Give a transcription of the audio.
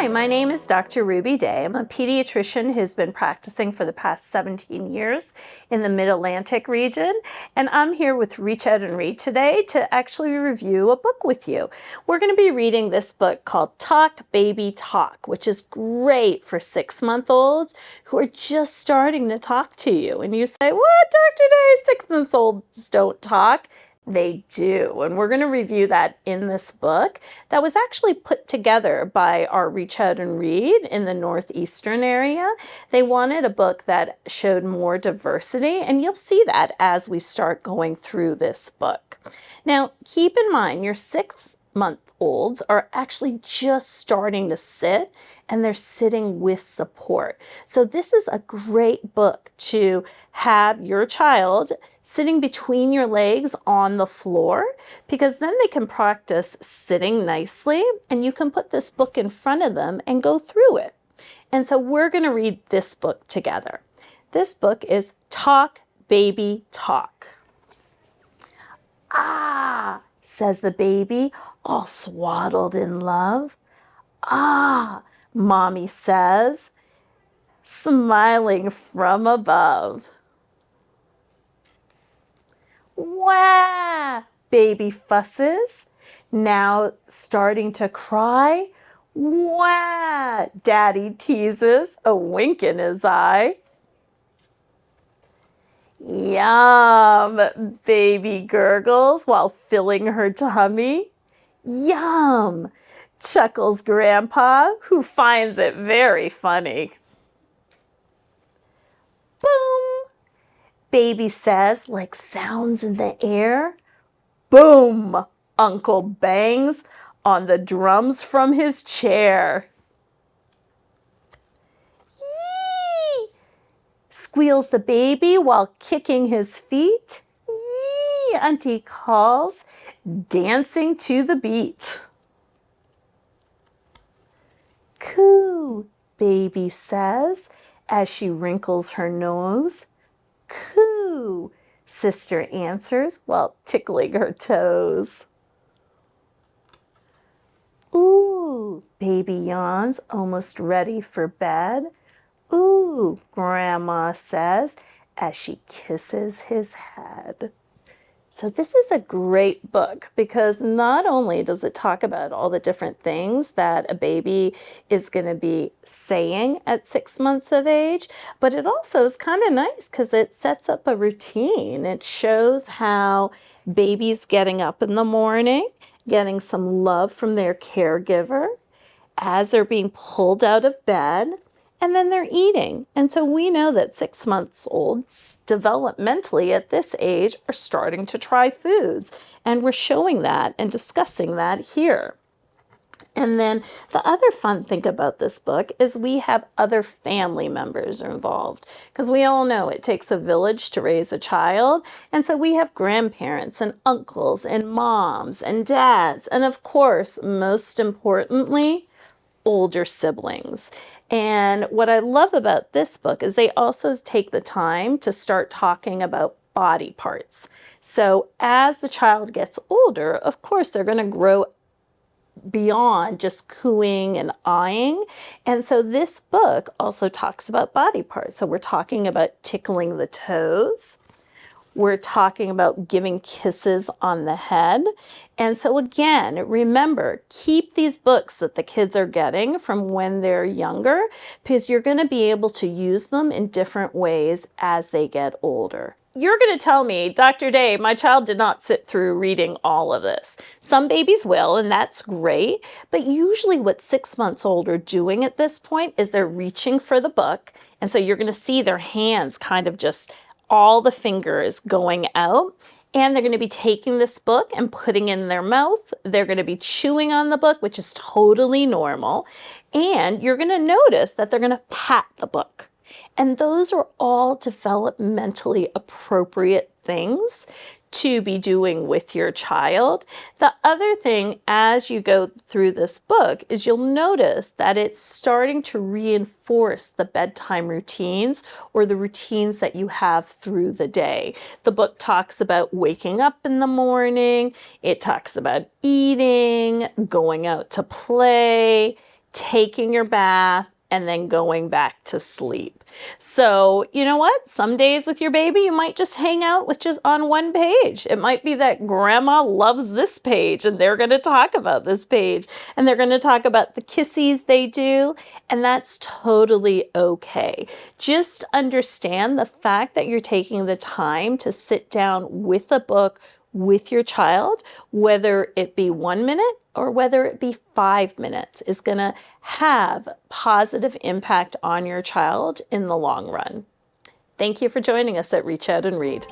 Hi, my name is Dr. Ruby Day. I'm a pediatrician who's been practicing for the past 17 years in the Mid-Atlantic region, and I'm here with Reach Out and Read today to actually review a book with you. We're going to be reading this book called Talk Baby Talk, which is great for 6-month-olds who are just starting to talk to you. And you say, what, Dr. Day, 6-month-olds don't talk? They do, and we're going to review that in this book that was actually put together by our Reach Out and Read in the Northeastern area. They wanted a book that showed more diversity, and you'll see that as we start going through this book. Now, keep in mind, your 6-month-olds are actually just starting to sit, and they're sitting with support. So this is a great book to have your child sitting between your legs on the floor, because then they can practice sitting nicely, and you can put this book in front of them and go through it. And so we're going to read this book together. This book is Talk Baby Talk. Ah, says the baby, all swaddled in love. Ah, Mommy says, smiling from above. Wah! Baby fusses, now starting to cry. Wah! Daddy teases, a wink in his eye. Yum! Baby gurgles while filling her tummy. Yum! Chuckles Grandpa, who finds it very funny. Boom! Baby says, like sounds in the air. Boom! Uncle bangs on the drums from his chair. Yee! Squeals the baby while kicking his feet. Yee! Auntie calls, dancing to the beat. Coo! Baby says as she wrinkles her nose. Coo! Sister answers while tickling her toes. Ooh! Baby yawns, almost ready for bed. Ooh! Grandma says as she kisses his head. So this is a great book because not only does it talk about all the different things that a baby is going to be saying at 6 months of age, but it also is kind of nice because it sets up a routine. It shows how babies getting up in the morning, getting some love from their caregiver as they're being pulled out of bed, and then they're eating. And so we know that 6-month-olds developmentally at this age are starting to try foods. And we're showing that and discussing that here. And then the other fun thing about this book is we have other family members involved, because we all know it takes a village to raise a child. And so we have grandparents and uncles and moms and dads. And of course, most importantly, older siblings. And what I love about this book is they also take the time to start talking about body parts. So as the child gets older, of course, they're going to grow beyond just cooing and eyeing. And so this book also talks about body parts. So we're talking about tickling the toes. We're talking about giving kisses on the head. And so again, remember, keep these books that the kids are getting from when they're younger, because you're going to be able to use them in different ways as they get older. You're going to tell me, Dr. Day, my child did not sit through reading all of this. Some babies will, and that's great. But usually what 6 months old are doing at this point is they're reaching for the book. And so you're going to see their hands kind of just all the fingers going out, and they're going to be taking this book and putting it in their mouth. They're going to be chewing on the book, which is totally normal. And you're going to notice that they're going to pat the book. And those are all developmentally appropriate things to be doing with your child. The other thing as you go through this book is you'll notice that it's starting to reinforce the bedtime routines or the routines that you have through the day. The book talks about waking up in the morning. It talks about eating, going out to play, taking your bath, and then going back to sleep. So, you know what? Some days with your baby, you might just hang out with just on one page. It might be that grandma loves this page and they're going to talk about this page and they're going to talk about the kissies they do, and that's totally okay. Just understand the fact that you're taking the time to sit down with a book with your child, whether it be 1 minute or whether it be 5 minutes, is going to have positive impact on your child in the long run. Thank you for joining us at Reach Out and Read.